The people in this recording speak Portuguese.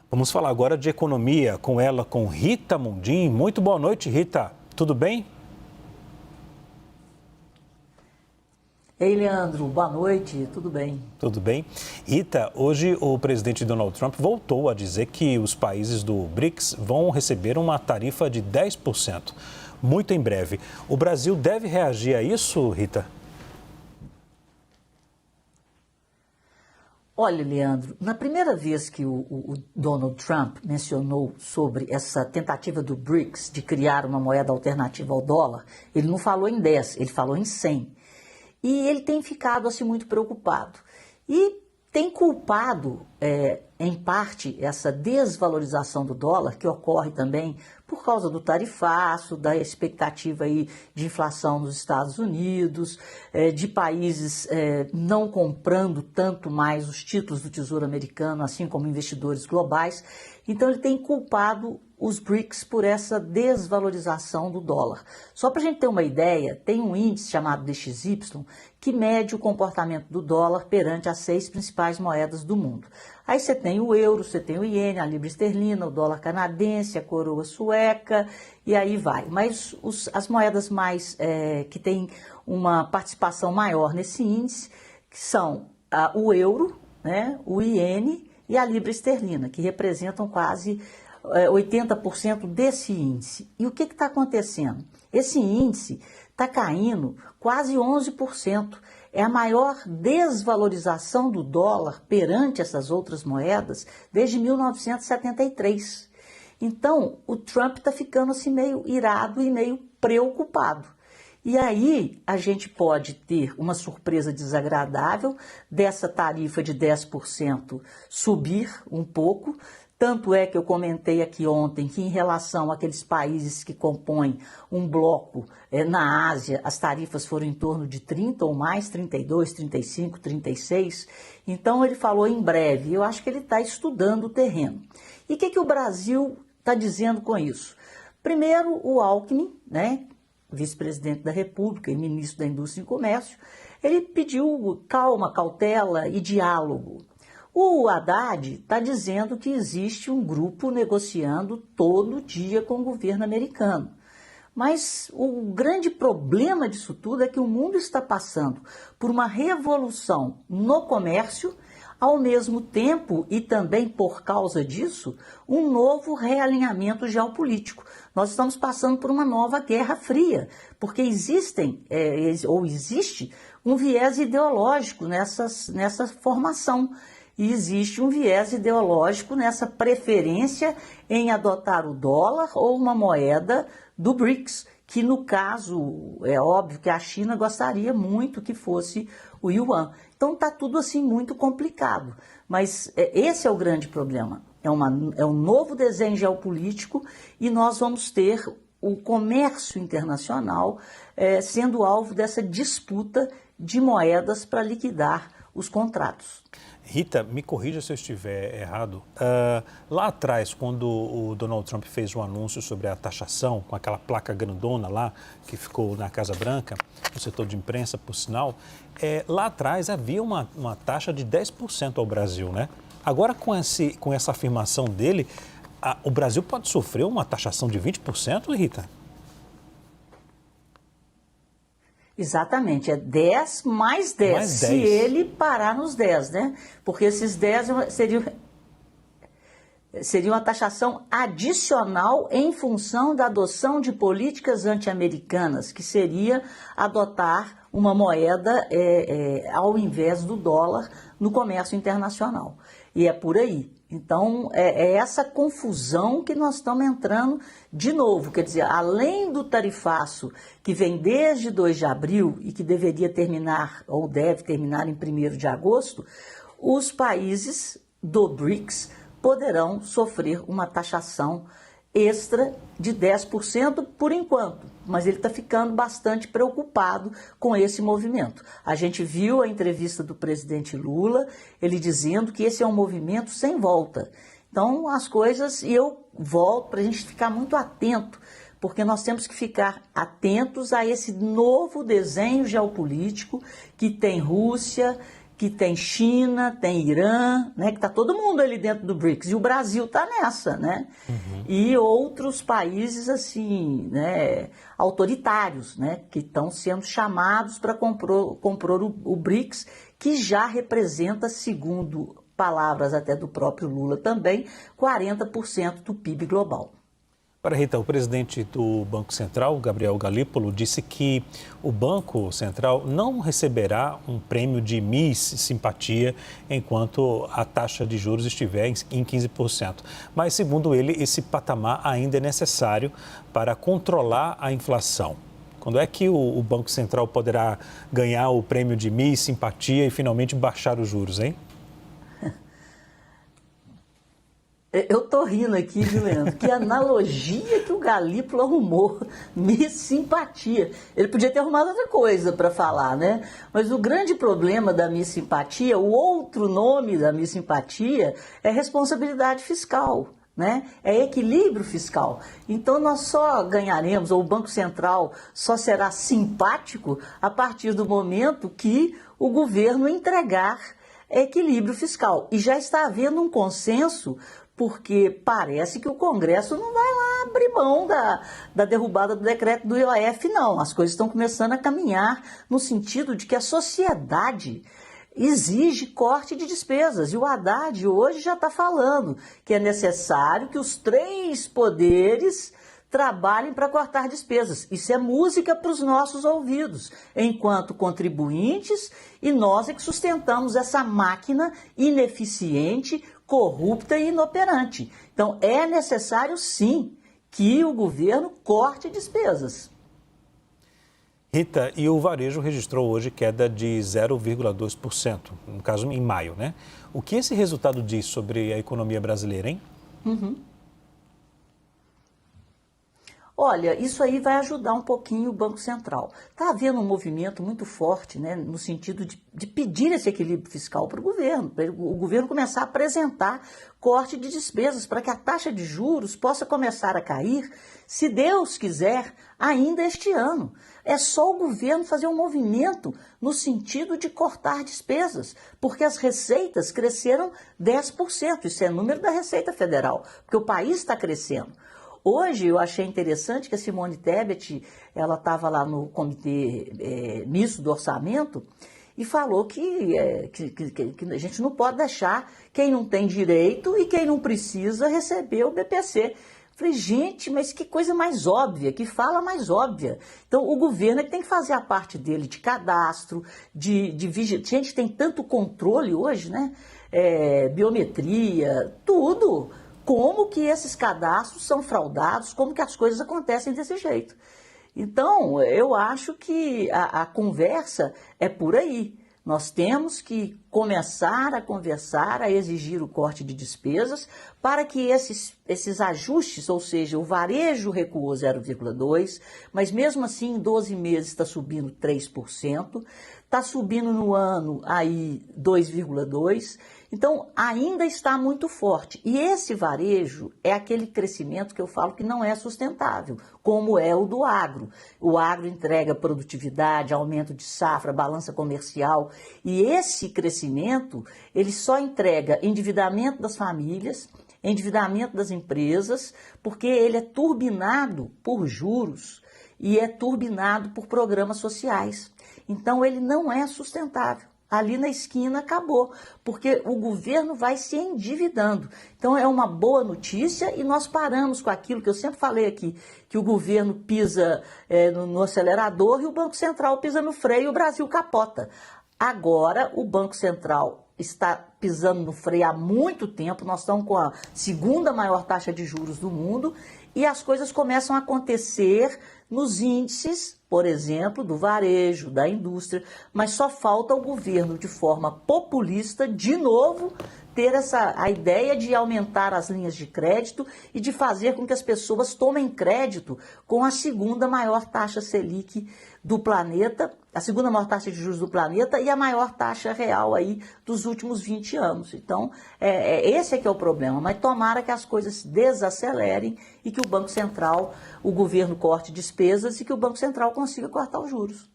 Vamos falar agora de economia com ela, com Rita Mundim. Muito boa noite, Rita. Tudo bem? Ei, Leandro, boa noite, tudo bem? Tudo bem. Rita, hoje o presidente Donald Trump voltou a dizer que os países do BRICS vão receber uma tarifa de 10%, muito em breve. O Brasil deve reagir a isso, Rita? Olha, Leandro, na primeira vez que o Donald Trump mencionou sobre essa tentativa do BRICS de criar uma moeda alternativa ao dólar, ele não falou em 10, ele falou em 100. E ele tem ficado assim muito preocupado e tem culpado, em parte, essa desvalorização do dólar, que ocorre também por causa do tarifaço, da expectativa aí de inflação nos Estados Unidos, de países não comprando tanto mais os títulos do Tesouro Americano, assim como investidores globais. Então ele tem culpado os BRICS por essa desvalorização do dólar. Só para a gente ter uma ideia, tem um índice chamado DXY que mede o comportamento do dólar perante as 6 principais moedas do mundo. Aí você tem o euro, você tem o iene, a libra esterlina, o dólar canadense, a coroa sueca e aí vai. Mas as moedas mais que têm uma participação maior nesse índice são o euro, né, o iene e a libra esterlina, que representam quase 80% desse índice. E o que está acontecendo? Esse índice está caindo quase 11%. É a maior desvalorização do dólar perante essas outras moedas desde 1973. Então, o Trump está ficando assim meio irado e meio preocupado. E aí a gente pode ter uma surpresa desagradável dessa tarifa de 10% subir um pouco. Tanto é que eu comentei aqui ontem que em relação àqueles países que compõem um bloco na Ásia, as tarifas foram em torno de 30 ou mais, 32, 35, 36. Então ele falou em breve, eu acho que ele está estudando o terreno. E o que o Brasil está dizendo com isso? Primeiro, o Alckmin, né, vice-presidente da República e ministro da Indústria e Comércio, ele pediu calma, cautela e diálogo. O Haddad está dizendo que existe um grupo negociando todo dia com o governo americano. Mas o grande problema disso tudo é que o mundo está passando por uma revolução no comércio, ao mesmo tempo e também por causa disso, um novo realinhamento geopolítico. Nós estamos passando por uma nova Guerra Fria, porque existe um viés ideológico nessa formação. E existe um viés ideológico nessa preferência em adotar o dólar ou uma moeda do BRICS, que no caso, é óbvio que a China gostaria muito que fosse o yuan. Então está tudo assim muito complicado, mas esse é o grande problema. É um novo desenho geopolítico e nós vamos ter o comércio internacional sendo alvo dessa disputa de moedas para liquidar os contratos. Rita, me corrija se eu estiver errado. Lá atrás, quando o Donald Trump fez um anúncio sobre a taxação, com aquela placa grandona lá, que ficou na Casa Branca, no setor de imprensa, por sinal, lá atrás havia uma taxa de 10% ao Brasil, né? Agora, com essa afirmação dele, o Brasil pode sofrer uma taxação de 20%, Rita? Exatamente, é 10 mais 10, se ele parar nos 10, né? Porque esses 10 seria uma taxação adicional em função da adoção de políticas anti-americanas, que seria adotar uma moeda ao invés do dólar no comércio internacional. E é por aí. Então, é essa confusão que nós estamos entrando de novo. Quer dizer, além do tarifaço que vem desde 2 de abril e que deveria terminar, ou deve terminar em 1º de agosto, os países do BRICS poderão sofrer uma taxação extra de 10% por enquanto, mas ele está ficando bastante preocupado com esse movimento. A gente viu a entrevista do presidente Lula, ele dizendo que esse é um movimento sem volta. Então as coisas, e eu volto para a gente ficar muito atento, porque nós temos que ficar atentos a esse novo desenho geopolítico que tem Rússia, que tem China, tem Irã, né, que está todo mundo ali dentro do BRICS, e o Brasil está nessa, né? E outros países, assim, né, autoritários, né, que estão sendo chamados para compor o BRICS, que já representa, segundo palavras até do próprio Lula também, 40% do PIB global. Para Rita, o presidente do Banco Central, Gabriel Galípolo, disse que o Banco Central não receberá um prêmio de Miss Simpatia enquanto a taxa de juros estiver em 15%. Mas, segundo ele, esse patamar ainda é necessário para controlar a inflação. Quando é que o Banco Central poderá ganhar o prêmio de Miss Simpatia e finalmente baixar os juros, hein? Eu tô rindo aqui, viu, Leandro? Que analogia que o Galípolo arrumou, Miss Simpatia. Ele podia ter arrumado outra coisa para falar, né? Mas o grande problema da Miss Simpatia, o outro nome da Miss Simpatia é responsabilidade fiscal, né? É equilíbrio fiscal. Então nós só ganharemos, ou o Banco Central só será simpático a partir do momento que o governo entregar equilíbrio fiscal. E já está havendo um consenso, porque parece que o Congresso não vai lá abrir mão da derrubada do decreto do IOF, não. As coisas estão começando a caminhar no sentido de que a sociedade exige corte de despesas. E o Haddad hoje já está falando que é necessário que os 3 poderes trabalhem para cortar despesas. Isso é música para os nossos ouvidos, enquanto contribuintes, e nós é que sustentamos essa máquina ineficiente, corrupta e inoperante. Então, é necessário, sim, que o governo corte despesas. Rita, e o varejo registrou hoje queda de 0,2%, no caso em maio, né? O que esse resultado diz sobre a economia brasileira, hein? Olha, isso aí vai ajudar um pouquinho o Banco Central. Está havendo um movimento muito forte, né, no sentido de pedir esse equilíbrio fiscal para o governo começar a apresentar corte de despesas para que a taxa de juros possa começar a cair, se Deus quiser, ainda este ano. É só o governo fazer um movimento no sentido de cortar despesas, porque as receitas cresceram 10%, isso é número da Receita Federal, porque o país está crescendo. Hoje eu achei interessante que a Simone Tebet, ela estava lá no comitê misto do orçamento e falou que a gente não pode deixar quem não tem direito e quem não precisa receber o BPC. Falei, gente, mas que coisa mais óbvia, que fala mais óbvia. Então, o governo tem que fazer a parte dele de cadastro, de vigilância. Gente, tem tanto controle hoje, né? Biometria, tudo. Como que esses cadastros são fraudados, como que as coisas acontecem desse jeito. Então, eu acho que a conversa é por aí. Nós temos que começar a conversar, a exigir o corte de despesas para que esses ajustes, ou seja, o varejo recuou 0,2%, mas mesmo assim em 12 meses está subindo 3%, está subindo no ano aí 2,2%, então ainda está muito forte. E esse varejo é aquele crescimento que eu falo que não é sustentável, como é o do agro. O agro entrega produtividade, aumento de safra, balança comercial, e esse crescimento, ele só entrega endividamento das famílias, endividamento das empresas, porque ele é turbinado por juros e é turbinado por programas sociais. Então, ele não é sustentável. Ali na esquina acabou, porque o governo vai se endividando. Então, é uma boa notícia e nós paramos com aquilo que eu sempre falei aqui, que o governo pisa no acelerador e o Banco Central pisa no freio e o Brasil capota. Agora, o Banco Central está pisando no freio há muito tempo, nós estamos com a segunda maior taxa de juros do mundo e as coisas começam a acontecer nos índices, por exemplo, do varejo, da indústria, mas só falta o governo, de forma populista, de novo, ter a ideia de aumentar as linhas de crédito e de fazer com que as pessoas tomem crédito com a segunda maior taxa Selic do planeta, a segunda maior taxa de juros do planeta e a maior taxa real aí dos últimos 20 anos. Então, esse é que é o problema, mas tomara que as coisas desacelerem e que o Banco Central, o governo corte despesas e que o Banco Central consiga cortar os juros.